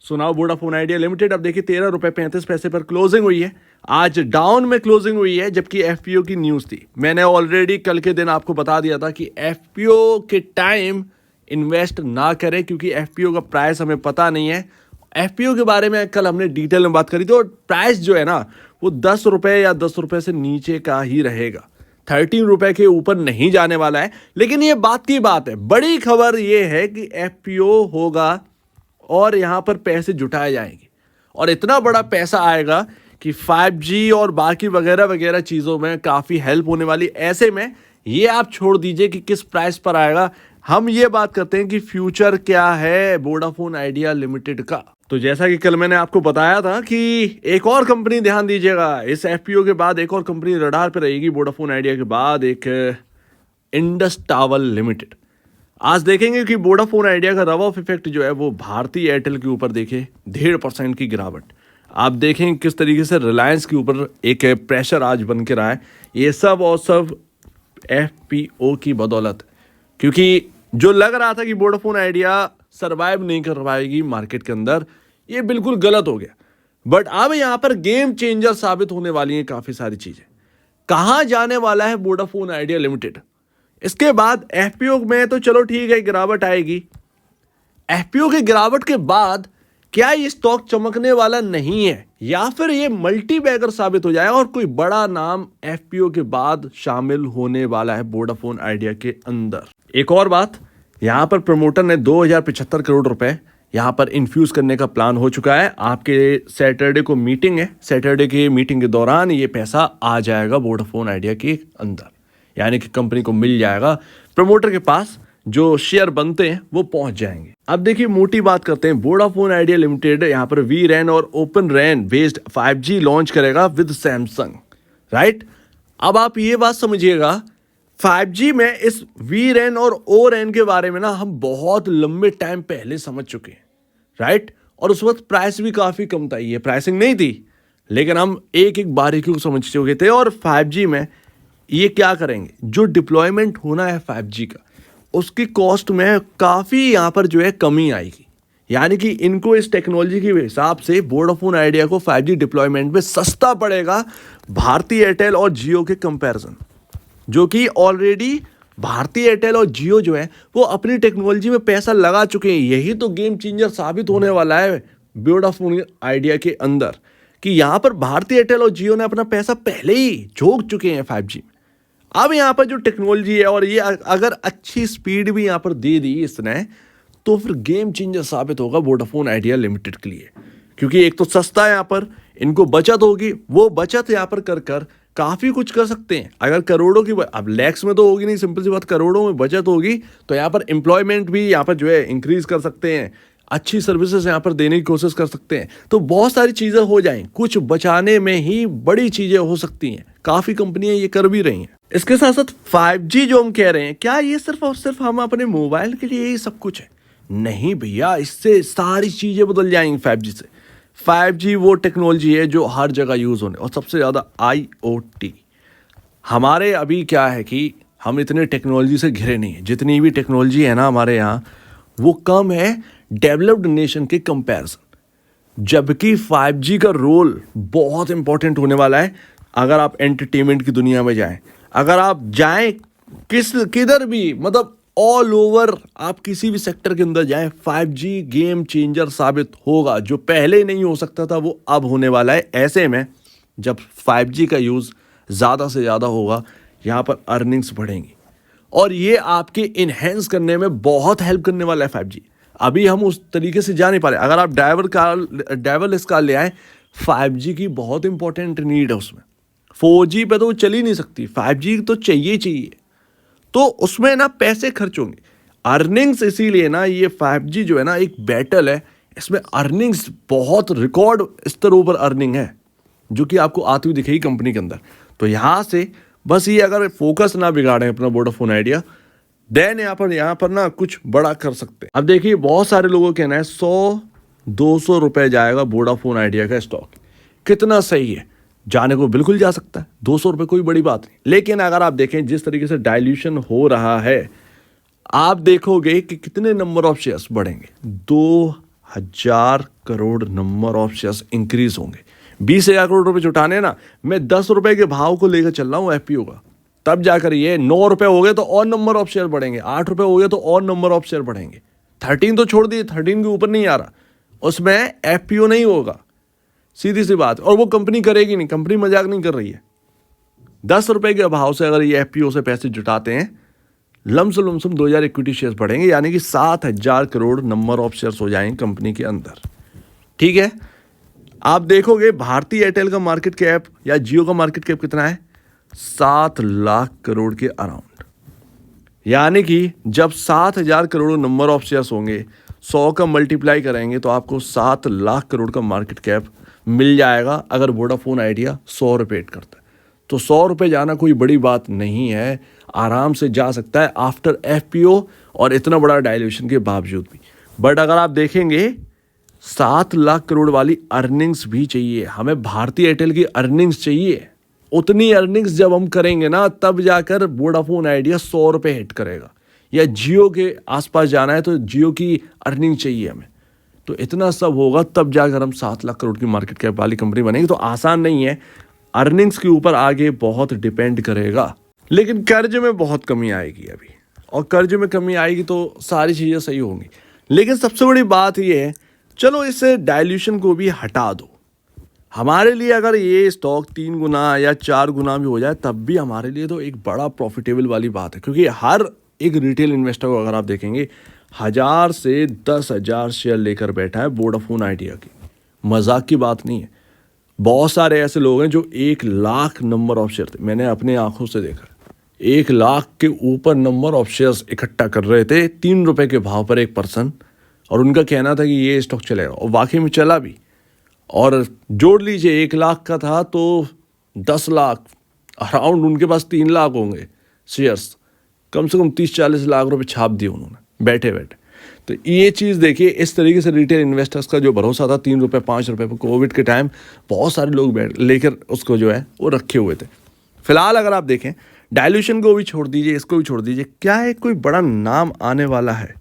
सुनाओ Vodafone idea limited अब देखिए 13 रुपए 35 पैसे पर क्लोजिंग हुई है। आज डाउन में क्लोजिंग हुई है, जबकि एफपीओ की न्यूज़ थी। मैंने ऑलरेडी कल के दिन आपको बता दिया था कि एफपीओ के टाइम इन्वेस्ट ना करें, क्योंकि एफपीओ का प्राइस हमें पता नहीं है। एफपीओ के बारे में कल हमने डिटेल में बात करी थी, और प्राइस जो है ना वो 10 रुपए या 10 रुपए से नीचे का ही रहेगा, 13 रुपए के ऊपर नहीं जाने वाला है। लेकिन ये बात की बात है, बड़ी खबर ये है कि एफपीओ होगा और यहां पर पैसे जुटाए जाएंगे, और इतना बड़ा पैसा आएगा कि 5G और बाकी वगैरह वगैरह चीज़ों में काफ़ी हेल्प होने वाली। ऐसे में ये आप छोड़ दीजिए कि किस प्राइस पर आएगा, हम ये बात करते हैं कि फ्यूचर क्या है वोडाफोन आइडिया लिमिटेड का। तो जैसा कि कल मैंने आपको बताया था कि एक और कंपनी, ध्यान दीजिएगा, इस एफपीओ के बाद एक और कंपनी रडार पर रहेगी वोडाफोन आइडिया के बाद, एक इंडस टावर लिमिटेड। आज देखेंगे कि वोडाफोन आइडिया का रव ऑफ इफेक्ट जो है वो भारतीय एयरटेल के ऊपर देखे 1.5% की गिरावट। आप देखें किस तरीके से रिलायंस के ऊपर एक प्रेशर आज बन के रहा है। ये सब और सब एफपीओ की बदौलत, क्योंकि जो लग रहा था कि वोडाफोन आइडिया सरवाइव नहीं कर पाएगी मार्केट के अंदर, ये बिल्कुल गलत हो गया। बट अब यहाँ पर गेम चेंजर साबित होने वाली हैं काफ़ी सारी चीज़ें। कहाँ जाने वाला है वोडाफोन आइडिया लिमिटेड? इसके बाद एफपीओ में तो चलो ठीक है गिरावट आएगी, एफपीओ की गिरावट के बाद क्या ये स्टॉक चमकने वाला नहीं है, या फिर ये मल्टी बैगर साबित हो जाएगा और कोई बड़ा नाम एफपीओ के बाद शामिल होने वाला है वोडाफोन आइडिया के अंदर। एक और बात, यहां पर प्रमोटर ने 2075 करोड़ रुपए यहां पर इन्फ्यूज करने का प्लान हो चुका है। आपके सैटरडे को मीटिंग है, सैटरडे की मीटिंग के दौरान ये पैसा आ जाएगा वोडाफोन आइडिया के अंदर, यानी कि कंपनी को मिल जाएगा, प्रमोटर के पास जो शेयर बनते हैं वो पहुंच जाएंगे। अब देखिए मोटी बात करते हैं, वोडाफोन आइडिया लिमिटेड यहां पर वी रैन और ओपन रैन बेस्ड 5G लॉन्च करेगा विद सैमसंग, राइट। अब आप ये बात समझिएगा, 5G में इस वी रैन और ओ रैन के बारे में ना हम बहुत लंबे टाइम पहले समझ चुके हैं, राइट। और उस वक्त प्राइस भी काफी कम था, ये प्राइसिंग नहीं थी, लेकिन हम एक एक बारीकी को समझ चुके थे। और 5G में ये क्या करेंगे, जो डिप्लॉयमेंट होना है 5G का, उसकी कॉस्ट में काफ़ी यहाँ पर जो है कमी आएगी। यानी कि इनको इस टेक्नोलॉजी के हिसाब से वोडाफोन आइडिया को 5G डिप्लॉयमेंट में सस्ता पड़ेगा भारतीय एयरटेल और जियो के कंपैरिजन, जो कि ऑलरेडी भारतीय एयरटेल और जियो जो है वो अपनी टेक्नोलॉजी में पैसा लगा चुके हैं। यही तो गेम चेंजर साबित होने वाला है वोडाफोन आइडिया के अंदर, कि यहाँ पर भारतीय एयरटेल और जियो ने अपना पैसा पहले ही झोंक चुके हैं 5G। अब यहाँ पर जो टेक्नोलॉजी है, और ये अगर अच्छी स्पीड भी यहाँ पर दे दी इसने, तो फिर गेम चेंजर साबित होगा वोडाफोन आइडिया लिमिटेड के लिए। क्योंकि एक तो सस्ता है, यहाँ पर इनको बचत होगी, वो बचत यहाँ पर कर काफ़ी कुछ कर सकते हैं। अगर करोड़ों की, अब लैक्स में तो होगी नहीं, सिंपल सी बात, करोड़ों में बचत होगी, तो यहाँ पर एम्प्लॉयमेंट भी यहाँ पर जो है इंक्रीज कर सकते हैं, अच्छी सर्विसेज यहाँ पर देने की कोशिश कर सकते हैं। तो बहुत सारी चीज़ें हो जाएं, कुछ बचाने में ही बड़ी चीज़ें हो सकती हैं। काफ़ी कंपनियां ये कर भी रही हैं। इसके साथ साथ 5G जो हम कह रहे हैं, क्या ये सिर्फ और सिर्फ हम अपने मोबाइल के लिए ही सब कुछ है? नहीं भैया, इससे सारी चीज़ें बदल जाएंगी 5G से। 5G वो टेक्नोलॉजी है जो हर जगह यूज़ होने, और सबसे ज़्यादा IoT। हमारे अभी क्या है कि हम इतने टेक्नोलॉजी से घिरे नहीं हैं, जितनी भी टेक्नोलॉजी है ना हमारे यहाँ वो कम है डेवलप्ड नेशन के कंपैरिजन। जबकि 5G का रोल बहुत इंपॉर्टेंट होने वाला है। अगर आप एंटरटेनमेंट की दुनिया में जाएं, अगर आप जाएं किधर भी, मतलब ऑल ओवर आप किसी भी सेक्टर के अंदर जाएं, 5G गेम चेंजर साबित होगा। जो पहले नहीं हो सकता था वो अब होने वाला है। ऐसे में जब 5G का यूज़ ज़्यादा से ज़्यादा होगा, यहाँ पर अर्निंग्स बढ़ेंगी, और ये आपके इन्हेंस करने में बहुत हेल्प करने वाला है 5G। अभी हम उस तरीके से जा नहीं पा रहे। अगर आप ड्राइवरलेस कार ले आए, 5G की बहुत इंपॉर्टेंट नीड है उसमें। 4G पे तो वो चल ही नहीं सकती, 5G तो चाहिए। तो उसमें ना पैसे खर्च होंगे, अर्निंग्स, इसीलिए ना ये 5G जो है ना एक बैटल है। इसमें अर्निंग्स बहुत रिकॉर्ड स्तरों पर अर्निंग है, जो कि आपको आती हुई दिखेगी कंपनी के अंदर। तो यहाँ से बस ये अगर फोकस ना बिगाड़ें अपना वोडाफोन आइडिया, देन यहाँ पर ना कुछ बड़ा कर सकते हैं। अब देखिए बहुत सारे लोगों का कहना है 100-200 रुपए जाएगा वोडाफोन आइडिया का स्टॉक। कितना सही है? जाने को बिल्कुल जा सकता है, 200 रुपये कोई बड़ी बात नहीं। लेकिन अगर आप देखें जिस तरीके से डाइल्यूशन हो रहा है, आप देखोगे कि कितने नंबर ऑफ शेयर्स बढ़ेंगे। 1000 crore number of shares increase होंगे। 20,000 करोड़ रुपए जुटाने ना, मैं 10 रुपए के भाव को लेकर चल रहा हूँ एफपीओ का, तब जाकर ये 9 रुपए हो गए तो और नंबर ऑफ शेयर बढ़ेंगे, 8 रुपए हो गए तो और नंबर ऑफ शेयर बढ़ेंगे। 13 तो छोड़ दिए, 13 के ऊपर नहीं आ रहा, उसमें एफपीओ नहीं होगा, सीधी सी बात। और वो कंपनी करेगी नहीं, कंपनी मजाक नहीं कर रही है। 10 रुपए के भाव से अगर ये एफपीओ से पैसे जुटाते हैं, लमसम 2000 इक्विटी शेयर्स बढ़ेंगे, यानी कि 7000 करोड़ नंबर ऑफ शेयर्स हो जाएंगे कंपनी के अंदर। ठीक है, आप देखोगे भारतीय एयरटेल का मार्केट कैप या जियो का मार्केट कैप कितना है, 7 लाख करोड़ के अराउंड। यानी कि जब 7000 करोड़ नंबर ऑफ शेयर्स होंगे, 100 का मल्टीप्लाई करेंगे तो आपको 7 लाख करोड़ का मार्केट कैप मिल जाएगा। अगर वोडाफोन आइडिया 100 रुपये एड करता है तो 100 रुपये जाना कोई बड़ी बात नहीं है, आराम से जा सकता है आफ्टर एफपीओ और इतना बड़ा डायल्यूशन के बावजूद भी। बट अगर आप देखेंगे 7 लाख करोड़ वाली अर्निंग्स भी चाहिए हमें, भारतीय एयरटेल की अर्निंग्स चाहिए। उतनी अर्निंग्स जब हम करेंगे ना, तब जाकर वोडाफोन आइडिया 100 रुपये हिट करेगा। या जियो के आसपास जाना है तो जियो की अर्निंग चाहिए हमें, तो इतना सब होगा तब जाकर हम 7 लाख करोड़ की मार्केट कैप वाली कंपनी बनेगी। तो आसान नहीं है, अर्निंग्स के ऊपर आगे बहुत डिपेंड करेगा। लेकिन कर्ज में बहुत कमी आएगी अभी, और कर्ज में कमी आएगी तो सारी चीज़ें सही होंगी। लेकिन सबसे बड़ी बात यह है, चलो इस डायल्यूशन को भी हटा दो। हमारे लिए अगर ये स्टॉक 3 गुना या 4 गुना भी हो जाए तब भी हमारे लिए तो एक बड़ा प्रॉफिटेबल वाली बात है, क्योंकि हर एक रिटेल इन्वेस्टर को अगर आप देखेंगे 1000 से 10,000 शेयर लेकर बैठा है वोडाफोन आइडिया की। मजाक की बात नहीं है। बहुत सारे ऐसे लोग हैं जो 1 लाख नंबर ऑफ शेयर थे, मैंने अपने आंखों से देखा, 1 लाख के ऊपर नंबर ऑफ शेयर्स इकट्ठा कर रहे थे 3 रुपए के भाव पर एक पर्सन, और उनका कहना था कि ये स्टॉक चलेगा, और वाकई में चला भी। और जोड़ लीजिए 1 लाख का था तो 10 लाख अराउंड, उनके पास 3 लाख होंगे शेयर्स, कम से कम 30-40 लाख रुपए छाप दिए उन्होंने बैठे बैठे। तो ये चीज़ देखिए, इस तरीके से रिटेल इन्वेस्टर्स का जो भरोसा था 3 रुपये 5 रुपये पर, कोविड के टाइम बहुत सारे लोग लेकर उसको जो है वो रखे हुए थे। फिलहाल अगर आप देखें, डायल्यूशन को भी छोड़ दीजिए, इसको भी छोड़ दीजिए, क्या है कोई बड़ा नाम आने वाला है?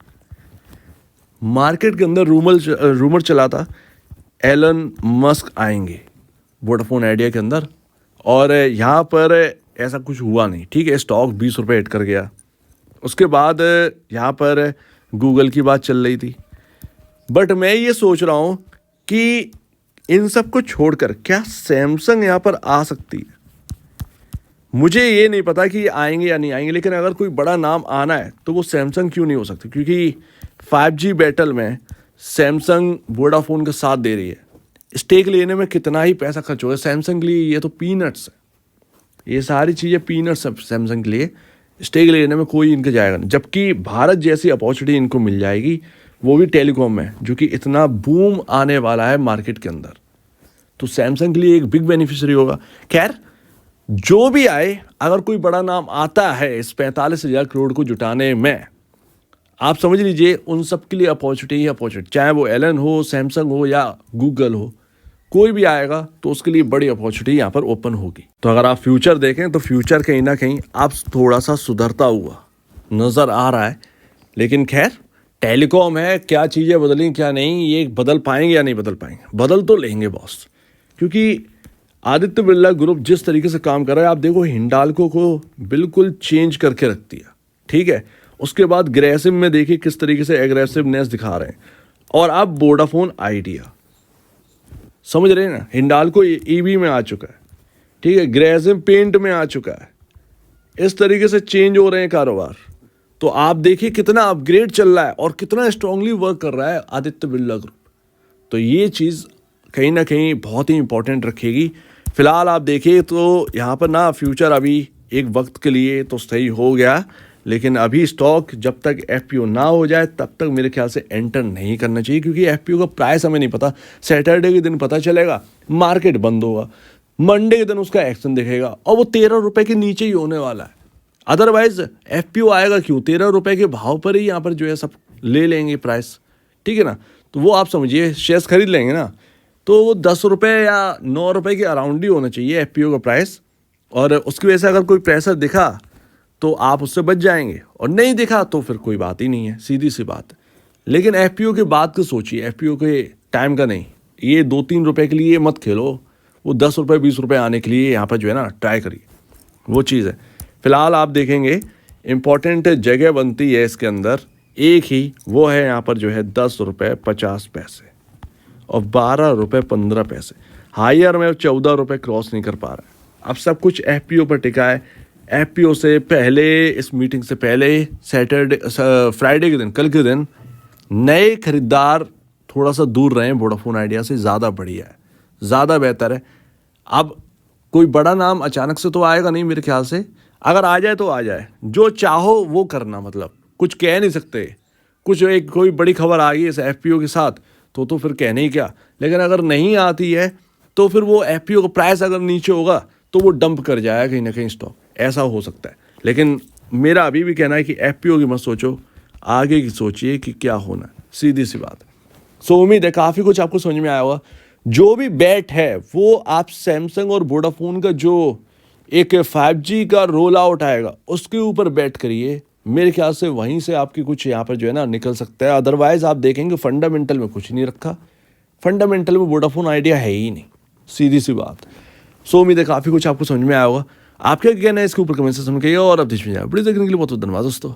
मार्केट के अंदर रूमर चला था एलन मस्क आएंगे वोडाफोन आइडिया के अंदर, और यहाँ पर ऐसा कुछ हुआ नहीं। ठीक है, स्टॉक 20 रुपये हिट कर गया। उसके बाद यहाँ पर गूगल की बात चल रही थी। बट मैं ये सोच रहा हूँ कि इन सब को छोड़कर क्या सैमसंग यहाँ पर आ सकती है? मुझे ये नहीं पता कि आएंगे या नहीं आएंगे, लेकिन अगर कोई बड़ा नाम आना है तो वो सैमसंग क्यों नहीं हो सकती? क्योंकि 5G बैटल में सैमसंग वोडाफोन का साथ दे रही है। स्टेक लेने में कितना ही पैसा खर्च होगा सैमसंग के लिए, ये तो पीनट्स है। ये सारी चीज़ें पीनट्स है सैमसंग के लिए, स्टेक लेने में कोई इनके जाएगा नहीं। जबकि भारत जैसी अपॉर्चुनिटी इनको मिल जाएगी, वो भी टेलीकॉम में, जो कि इतना बूम आने वाला है मार्केट के अंदर, तो सैमसंग के लिए एक बिग बेनिफिशियरी होगा। खैर, जो भी आए, अगर कोई बड़ा नाम आता है इस 45,000 करोड़ को जुटाने में, आप समझ लीजिए उन सब के लिए अपॉर्चुनिटी ही अपॉर्चुनिटी, चाहे वो एलन हो, सैमसंग हो या गूगल हो, कोई भी आएगा तो उसके लिए बड़ी अपॉर्चुनिटी यहाँ पर ओपन होगी। तो अगर आप फ्यूचर देखें तो फ्यूचर कहीं ना कहीं आप थोड़ा सा सुधरता हुआ नज़र आ रहा है। लेकिन खैर, टेलीकॉम है, क्या चीज़ें बदलें क्या नहीं, ये बदल पाएंगे या नहीं बदल पाएंगे, बदल तो लेंगे बॉस। क्योंकि आदित्य बिरला ग्रुप जिस तरीके से काम कर रहा है, आप देखो हिंडाल्को को बिल्कुल चेंज करके रख दिया। ठीक है, उसके बाद ग्रेसिव में देखिए किस तरीके से एग्रेसिवनेस दिखा रहे हैं, और अब वोडाफोन आइडिया, समझ रहे हैं ना, हिंडाल्को ईवी में आ चुका है। ठीक है, ग्रेसिव पेंट में आ चुका है। इस तरीके से चेंज हो रहे हैं कारोबार। तो आप देखिए कितना अपग्रेड चल रहा है और कितना स्ट्रांगली वर्क कर रहा है आदित्य बिरला ग्रुप। तो ये चीज़ कहीं ना कहीं बहुत ही इंपॉर्टेंट रखेगी। फिलहाल आप देखिए तो यहाँ पर ना फ्यूचर अभी एक वक्त के लिए तो सही हो गया, लेकिन अभी स्टॉक जब तक एफपीओ ना हो जाए तब तक मेरे ख्याल से एंटर नहीं करना चाहिए, क्योंकि एफपीओ का प्राइस हमें नहीं पता। सैटरडे के दिन पता चलेगा, मार्केट बंद होगा, मंडे के दिन उसका एक्शन दिखेगा और वो 13 रुपये के नीचे ही होने वाला है। अदरवाइज एफपीओ आएगा क्यों? 13 रुपये के भाव पर ही यहाँ पर जो है सब ले लेंगे प्राइस। ठीक है ना, तो वो आप समझिए शेयर्स खरीद लेंगे ना, तो वो 10 रुपये या 9 रुपये के अराउंड ही होना चाहिए एफपीओ का प्राइस। और उसकी वजह से अगर कोई प्रेशर दिखा तो आप उससे बच जाएंगे, और नहीं दिखा तो फिर कोई बात ही नहीं है, सीधी सी बात है। लेकिन एफपीओ की बात को सोचिए, एफपीओ के टाइम का नहीं। ये 2-3 रुपए के लिए मत खेलो, वो 10 रुपए 20 रुपए आने के लिए यहाँ पर जो है ना ट्राई करिए, वो चीज़ है। फिलहाल आप देखेंगे इम्पॉर्टेंट जगह बनती है इसके अंदर एक ही, वो है यहाँ पर जो है 10 रुपये 50 पैसे और 12 रुपये 15 पैसे। हायर में 14 रुपये क्रॉस नहीं कर पा रहा है। अब सब कुछ एफपीओ पर टिका है। एफपीओ से पहले, इस मीटिंग से पहले फ्राइडे के दिन, कल के दिन, नए खरीदार थोड़ा सा दूर रहे वोडाफोन आइडिया से, ज़्यादा बढ़िया है, ज़्यादा बेहतर है। अब कोई बड़ा नाम अचानक से तो आएगा नहीं मेरे ख्याल से, अगर आ जाए तो आ जाए, जो चाहो वो करना, मतलब कुछ कह नहीं सकते। कुछ एक कोई बड़ी खबर आ गई इस एफपीओ के साथ तो फिर कहने ही क्या। लेकिन अगर नहीं आती है तो फिर वो एफपीओ का प्राइस अगर नीचे होगा तो वो डंप कर जाएगा कहीं ना कहीं स्टॉक, ऐसा हो सकता है। लेकिन मेरा अभी भी कहना है कि एफपीओ की मत सोचो, आगे की सोचिए कि क्या होना है, सीधी सी बात। सो उम्मीद है काफ़ी कुछ आपको समझ में आया होगा। जो भी बैट है वो आप सैमसंग और वोडाफोन का जो एक 5G का रोल आउट आएगा उसके ऊपर बैट करिए। मेरे ख्याल से वहीं से आपकी कुछ यहाँ पर जो है ना निकल सकता है। अदरवाइज आप देखेंगे फंडामेंटल में कुछ नहीं रखा, फंडामेंटल में वोडाफोन आइडिया है ही नहीं, सीधी सी बात। सो उम्मीद है काफ़ी कुछ आपको समझ में आया होगा। आपका क्या कहना है इसके ऊपर कमेंट सेक्शन में कहिए और अब देश में जाए। वीडियो देखने के लिए बहुत बहुत धन्यवाद दोस्तों।